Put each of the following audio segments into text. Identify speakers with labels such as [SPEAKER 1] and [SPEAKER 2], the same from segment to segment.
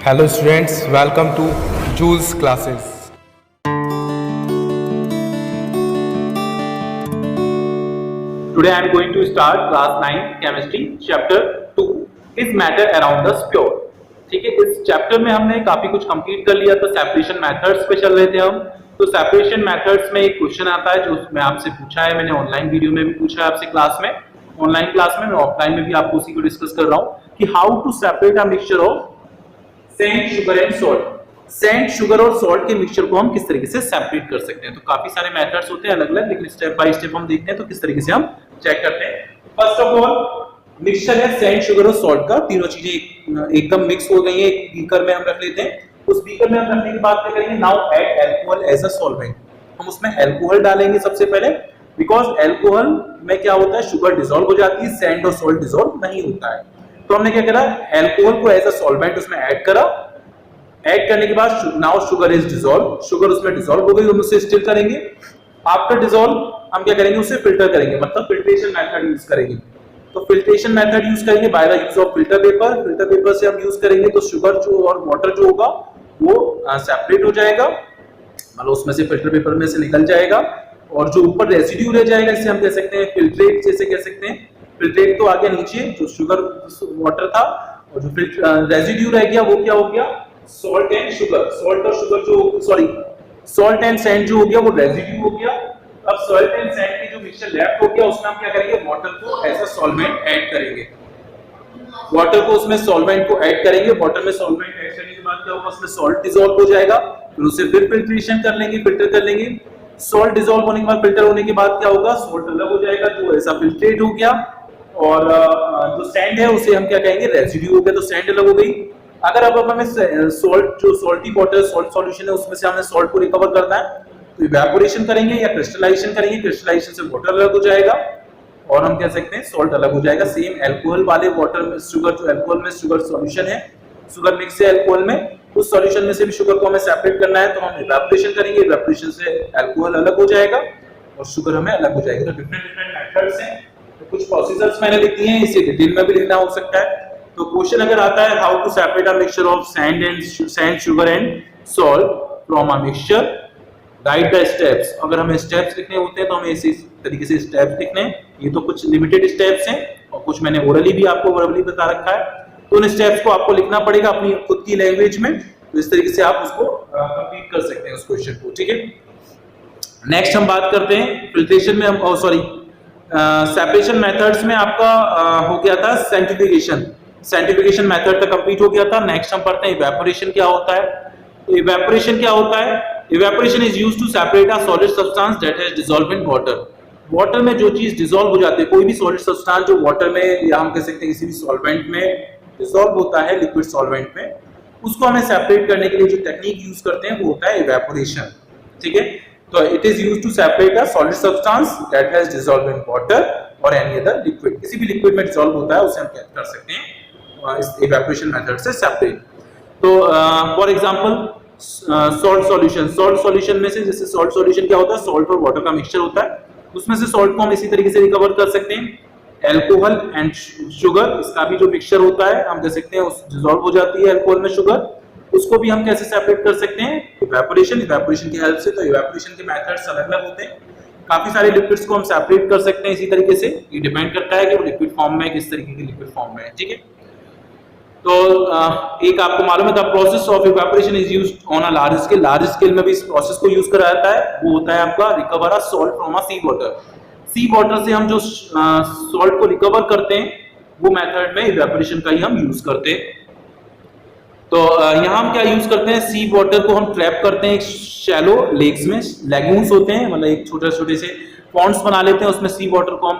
[SPEAKER 1] Hello students, welcome to Jules classes.
[SPEAKER 2] Today I am going to start class 9 chemistry chapter 2 is matter around the sphere. ठीक है, इस chapter में हमने काफी कुछ कंप्लीट कर लिया। तो सेपरेशन मेथड्स पे चल रहे थे हम। तो सेपरेशन मेथड्स में एक क्वेश्चन आता है जो मैं आपसे पूछा है, मैंने ऑनलाइन वीडियो में भी पूछा है आपसे क्लास में, ऑनलाइन क्लास में, मैं ऑफलाइन में भी आपको उसी को डिस्कस कर रहा हूँ कि how to separate a mixture of sand sugar and salt. Sand sugar और सॉल्ट के मिक्सचर को हम किस तरीके से सेपरेट कर सकते हैं। तो काफी सारे मेथड्स होते हैं अलग अलग, लेकिन स्टेप बाय स्टेप हम देखते हैं तो किस तरीके से हम चेक करते हैं। फर्स्ट ऑफ ऑल मिक्सचर है सेंट शुगर और सॉल्ट का, तीनों चीजें एकदम मिक्स हो गई है, एक बीकर में हम रख लेते हैं। उस बीकर में हम रखने के बाद क्या करेंगे, now add alcohol as a solvent. हम उसमें अल्कोहल डालेंगे सबसे पहले, बिकॉज अल्कोहल में क्या होता है, शुगर डिसॉल्व हो जाती है, सेंट और सॉल्ट डिसॉल्व नहीं होता है। तो हमने क्या करा, अल्कोहल को एज अ सॉल्वेंट उसमें ऐड करा। ऐड करने के बाद now sugar is dissolve, sugar उसमें डिसॉल्व हो गई, हम उसे स्टिल करेंगे। आफ्टर डिसॉल्व हम क्या करेंगे, उसे फिल्टर करेंगे, मतलब फिल्ट्रेशन मेथड यूज करेंगे। तो फिल्ट्रेशन मेथड यूज करेंगे by the use of filter paper. Filter paper से हम यूज करेंगे तो शुगर जो और वाटर जो होगा वो सेपरेट हो जाएगा, मतलब उसमें से फिल्टर पेपर में से निकल जाएगा, और जो ऊपर रेसिड्यू रह जाएगा इसे हम कह सकते हैं फिल्ट्रेट, जैसे कह सकते हैं फिल्ट्रेट। तो आगे नीचे जो शुगर वाटर था और जो रेसिड्यू रह गया वो क्या हो गया, सॉल्ट एंड शुगर। सॉल्ट और शुगर जो सॉल्ट एंड सैंड जो हो गया वो रेसिड्यू हो गया। अब सॉल्ट एंड सैंड की जो मिक्सचर लेफ्ट हो गया उसमें हम क्या करेंगे, वाटर को एज अ सॉल्वेंट ऐड करेंगे। वाटर को उसमें सॉल्वेंट को ऐड करेंगे। वाटर में सॉल्वेंट ऐड करने के बाद क्या होगा, उसमें सॉल्ट डिसॉल्व हो जाएगा, फिर उसे फिर फिल्ट्रेशन कर लेंगे, फिल्टर कर लेंगे। सॉल्ट डिसॉल्व होने के बाद, फिल्टर होने के बाद क्या होगा, सॉल्ट अलग हो जाएगा जो ऐसा फिल्ट्रेट हो गया, और जो सैंड है उसे हम क्या कहेंगे, रेसिड्यू हो गया, तो सैंड अलग हो गई। अगर अब हमें सॉल्ट जो सॉल्टी वाटर सॉल्ट सॉल्यूशन है उसमें से हमें सॉल्ट को रिकवर करना है तो इवेपोरेशन करेंगे या क्रिस्टलाइजेशन करेंगे। क्रिस्टलाइजेशन से वाटर अलग हो जाएगा और हम कह सकते हैं सॉल्ट अलग हो जाएगा। सेम अल्कोहल वाले वाटर में शुगर, जो अल्कोहल में शुगर सॉल्यूशन है, शुगर मिक्स है अल्कोहल में, उस सॉल्यूशन में से भी शुगर को हमें सेपरेट करना है तो हम इवेपोरेशन करेंगे। इवेपोरेशन से अल्कोहल अलग हो जाएगा और शुगर हमें अलग हो जाएगी। तो डिफरेंट डिफरेंट मेथड्स हैं, तो कुछ प्रोसीजर्स मैंने लिख दिए हैं, इसे डिटेल में भी लिखना हो सकता है। तो क्वेश्चन अगर आता है how to separate a mixture of sand sugar and salt from a mixture, write the steps. अगर हमें स्टेप्स लिखने होते हैं तो हमें इसी तरीके से स्टेप्स लिखने हैं। ये तो कुछ लिमिटेड स्टेप्स हैं और कुछ मैंने ओरली भी आपको वर्बली बता रखा है, तो उन स्टेप्स को आपको लिखना पड़ेगा अपनी खुद की लैंग्वेज में। तो इस तरीके से आप उसको कंप्लीट कर सकते हैं उस क्वेश्चन को, ठीक है। नेक्स्ट हम बात करते हैं फिल्ट्रेशन में, हम सेपरेशन मेथड्स में आपका हो गया था सेंट्रीफ्यूगेशन मेथड तक कंप्लीट हो गया था। नेक्स्ट हम पढ़ते हैं इवेपोरेशन क्या होता है। तो इवेपोरेशन क्या होता है, evaporation is used to separate a solid substance that has dissolved in water. Water में जो चीज डिसॉल्व हो जाती है, कोई भी सॉलिड सब्सटेंस जो वाटर में या हम कह सकते हैं किसी भी सॉल्वेंट में डिसॉल्व होता है, लिक्विड सॉल्वेंट में, उसको हमें सेपरेट करने के लिए जो टेक्निक यूज करते हैं वो होता है इवेपोरेशन, ठीक है। तो it is used to separate a solid substance that has dissolved in water और एनी अदर लिक्विड। किसी भी लिक्विड में डिसॉल्व होता है उसे हम क्या कर सकते हैं, इस इवेपोरेशन मेथड से सेपरेट। तो फॉर एग्जांपल सॉल्ट सॉल्यूशन में से, जैसे सॉल्ट सॉल्यूशन क्या होता है, सॉल्ट और वाटर का मिक्सचर होता है, उसमें से सॉल्ट को हम इसी तरीके से रिकवर कर सकते हैं। अल्कोहल एंड शुगर, इसका भी जो मिक्सचर होता है हम कह सकते हैं उस डिसॉल्व हो जाती है अल्कोहल में शुगर, उसको भी हम कैसे सेपरेट कर सकते हैं, इवेपोरेशन की हेल्प से। तो इवेपोरेशन के मेथड्स अलग अलग होते हैं। काफी सारे लिक्विड्स को हम सेपरेट कर सकते हैं इसी तरीके से, ये डिपेंड करता है कि वो लिक्विड फॉर्म में किस तरीके की लिक्विड फॉर्म में है, ठीक है। तो एक आपको मालूम है the process of evaporation is used on a large scale में भी इस प्रोसेस को यूज करा जाता है। वो होता है आपका recover a salt from a sea water. Sea water से हम जो सॉल्ट को रिकवर करते हैं वो मेथड में इवेपोरेशन का ही हम यूज करते हैं। तो यहाँ हम क्या यूज करते हैं, सी वाटर को हम ट्रैप करते हैं एक शैलो लेक्स में, लैगून्स होते हैं, मतलब एक छोटे छोटे से पॉन्ड्स बना लेते हैं, उसमें सी वाटर को हम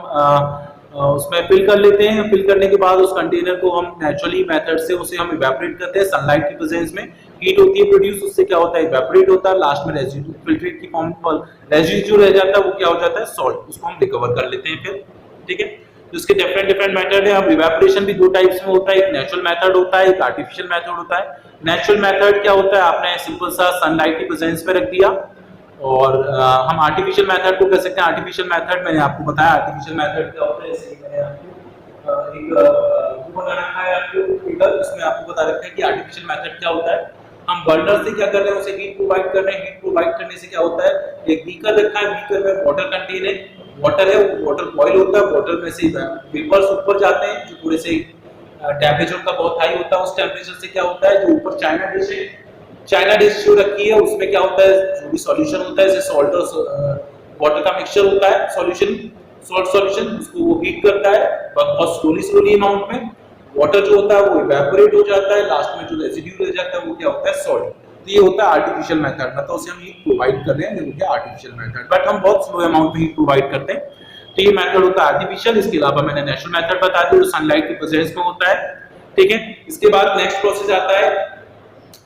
[SPEAKER 2] उसमें फिल कर लेते हैं। फिल करने के बाद उस कंटेनर को हम नेचुरली मेथड से उसे हम इवेपोरेट करते हैं सनलाइट की प्रेजेंस में। हीट होती है प्रोड्यूस, उससे क्या होता है, इवेपोरेट होता है, लास्ट में रेजिड्यू फिल्ट्रेट की फॉर्म पर रेजिड्यू रह जाता है, वो क्या हो जाता है, सॉल्ट, उसको हम रिकवर कर लेते हैं फिर, ठीक है। तो इसके डिफरेंट मेथड है। अब इवेपोरेशन भी दो टाइप्स में होता है, एक नेचुरल मेथड होता है, एक आर्टिफिशियल मेथड होता है। नेचुरल मेथड क्या होता है, आपने सिंपल सा सनलाइट की प्रेजेंस में रख दिया, और हम आर्टिफिशियल मेथड को कह सकते हैं, आर्टिफिशियल मेथड मैंने आपको बताया आर्टिफिशियल मेथड क्या होता है। जैसे मैंने आपको एक बना रखा है आपको फिगर, इसमें आपको बता रखा है कि आर्टिफिशियल मेथड क्या होता है। हम बर्नर से क्या कर रहे हैं, उसे हीट प्रोवाइड कर रहे हैं। हीट प्रोवाइड करने से क्या होता है, एक बीकर रखा है, बीकर में वाटर कंटेन है, वाटर है, वाटर बॉईल होता है, वाटर में से वेपर्स ऊपर जाते हैं जो थोड़े से टेम्परेचर का बहुत हाई होता है। उस टेम्परेचर से क्या होता है, जो ऊपर चाइना डिश है, चाइना डिश जो रखी है उसमें क्या होता है, जो भी सॉल्यूशन होता है, जैसे सॉल्ट और वाटर का मिक्सचर होता है, सॉल्यूशन, सॉल्ट सॉल्यूशन, उसको वो हीट करता है बहुत स्लोली अमाउंट में। वाटर जो होता है वो इवेपोरेट हो जाता है, लास्ट में जो रेसिड्यू रह जाता है वो क्या होता है, सॉल्ट। तो ये होता है आर्टिफिशियल मेथड, मतलब उसे हम हीट प्रोवाइड कर रहे हैं, ये होता है आर्टिफिशियल मेथड, बट हम बहुत स्लो अमाउंट में हीट प्रोवाइड करते हैं। तो ये मेथड होता है आर्टिफिशियल। इसके अलावा मैंने नेचुरल मेथड बता दिया जो सनलाइट की प्रेजेंस में होता है, ठीक है। इसके बाद नेक्स्ट प्रोसेस आता है,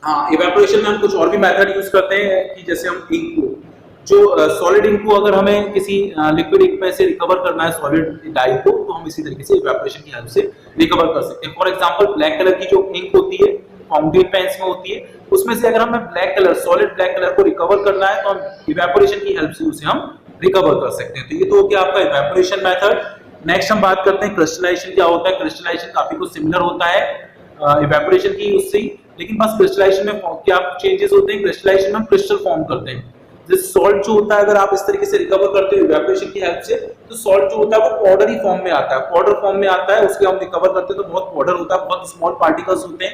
[SPEAKER 2] हाँ, इवेपोरेशन में हम कुछ और भी मेथड यूज करते हैं कि जैसे हम इंक को, जो सॉलिड इंक को अगर हमें किसी लिक्विड इंक में से रिकवर करना है सॉलिड डाई को, तो हम इसी तरीके से इवेपोरेशन की हेल्प से रिकवर कर सकते हैं। फॉर एग्जांपल ब्लैक कलर की जो इंक होती है फाउंटेन पेन्स में होती है, उसमें से अगर हमें black colour, solid black colour को रिकवर करना है तो हम इवेपोरेशन की हेल्प से उसे हम रिकवर कर सकते हैं। तो ये तो हो गया आपका इवेपोरेशन मेथड। नेक्स्ट हम बात करते हैं क्रिस्टलाइजेशन क्या होता है। क्रिस्टलाइजेशन काफी कुछ सिमिलर होता है इवेपोरेशन की उससे, लेकिन बस क्रिस्टलाइजेशन में क्या चेंजेस होते हैं, क्रिस्टलाइजेशन में हम क्रिस्टल फॉर्म करते हैं। जैसे सॉल्ट जो होता है अगर आप इस तरीके से रिकवर करते हो इवेपोरेशन की हेल्प से, तो सॉल्ट जो होता है वो पाउडरी फॉर्म में आता है, पाउडर फॉर्म में आता है, उसके हम रिकवर करते हैं तो बहुत पाउडर होता है, बहुत स्मॉल पार्टिकल्स होते हैं,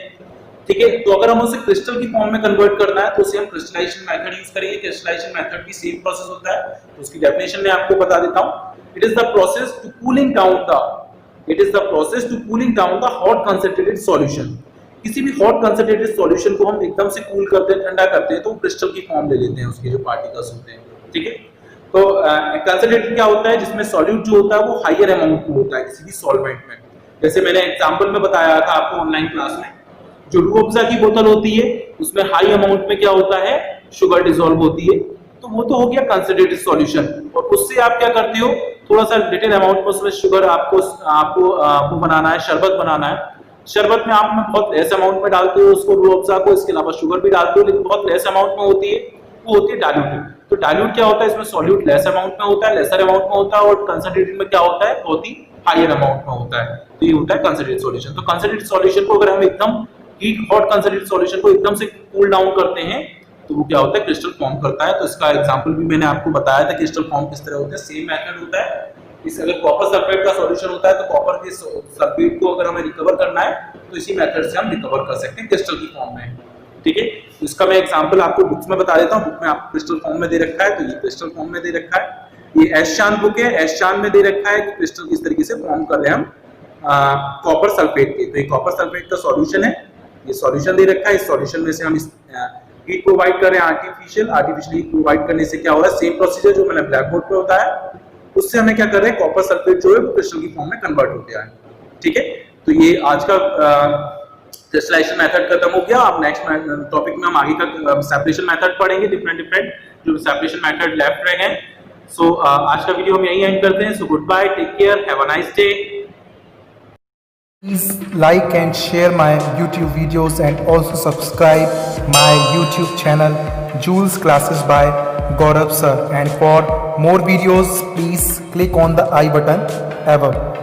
[SPEAKER 2] ठीक है। तो अगर हम उसे क्रिस्टल की फॉर्म में कन्वर्ट करना है तो उसे हम क्रिस्टलाइजेशन मेथड यूज करेंगे। क्रिस्टलाइजेशन मेथड भी सेम प्रोसेस होता है, तो उसकी डेफिनेशन मैं आपको बता देता हूं। It is the process to cooling down the hot concentrated solution. किसी भी हॉट कंसंट्रेटेड सॉल्यूशन को हम एकदम से कूल करते हैं, ठंडा करते हैं, तो क्रिस्टल की फॉर्म ले लेते हैं, उसके जो पार्टिकल्स होते हैं, ठीक है। तो कंसंट्रेटेड क्या होता है, जिसमें सॉल्यूट जो होता है वो हायर अमाउंट में होता है किसी भी सॉल्वेंट में। जैसे मैंने एग्जांपल में बताया था आपको ऑनलाइन क्लास में, जो रूह अफ़ज़ा की बोतल होती है उसमें हाई अमाउंट में क्या होता है, शुगर डिसॉल्व होती है, तो वो तो हो गया कंसंट्रेटेड सॉल्यूशन। और उससे आप क्या करते हो, थोड़ा सा लिटिल अमाउंट में उसमें शुगर आपको वो बनाना है, शरबत बनाना है। शरबत में आप बहुत लेस अमाउंट में डालते हो उसको, रूह अफ़ज़ा को, इसके अलावा शुगर भी डालते हो, लेकिन बहुत लेस अमाउंट में होती है, वो होती है डाइल्यूटेड। तो डाइल्यूट क्या होता है, इसमें सॉल्यूट लेस अमाउंट में होता है, लेसर अमाउंट में होता है, और कंसंट्रेटेड में क्या होता है, बहुत ही हायर अमाउंट में होता है। तो ये होता है कंसंट्रेटेड सॉल्यूशन। तो कंसंट्रेटेड सॉल्यूशन को अगर हम एकदम हीट हॉट कंसंट्रेटेड सॉल्यूशन को एकदम से कूल डाउन करते हैं तो वो क्या होता है, क्रिस्टल फॉर्म करता है। तो इसका एग्जांपल भी मैंने आपको बताया था, क्रिस्टल फॉर्म किस तरह होता है, सेम मेथड होता है। इस अगर कॉपर सल्फेट का सॉल्यूशन होता है तो कॉपर के सल्फेट को अगर हमें रिकवर करना है तो इसी मेथड से हम रिकवर कर सकते हैं क्रिस्टल की फॉर्म में, ठीक है। तो इसका मैं एग्जांपल आपको बुक्स में बता देता हूं। बुक में आपको क्रिस्टल फॉर्म में दे रखा है, तो ये क्रिस्टल फॉर्म में दे रखा है। ये एशचान बुक है, एशचान में दे रखा है कि क्रिस्टल किस तरीके से फॉर्म कर रहे हैं हम कॉपर सल्फेट के। तो ये कॉपर सल्फेट का सॉल्यूशन है, ये सॉल्यूशन दे रखा है। इस सॉल्यूशन में से हम इस हीट प्रोवाइड कर रहे हैं, आर्टिफिशियल हीट प्रोवाइड करने से क्या हो रहा है, सेम प्रोसीजर जो मैंने ब्लैक बोर्ड पे होता है, उससे हमें क्या कर रहे हैं, कॉपर सल्फेट जो है वो क्रिस्टल की फॉर्म में कन्वर्ट हो गया है, ठीक है। तो ये आज का क्रिस्टलाइजेशन मेथड खत्म हो गया। अब नेक्स्ट टॉपिक में हम आगे का सेपरेशन मेथड पढ़ेंगे, डिफरेंट जो सेपरेशन मेथड लेफ्ट रहे हैं। सो आज का वीडियो हम यहीं एंड करते हैं। So goodbye, take care, have a nice day.
[SPEAKER 1] Please like and share my YouTube videos and also subscribe my YouTube channel Jules Classes by Gaurav Sir. And for more videos, please click on the I button above.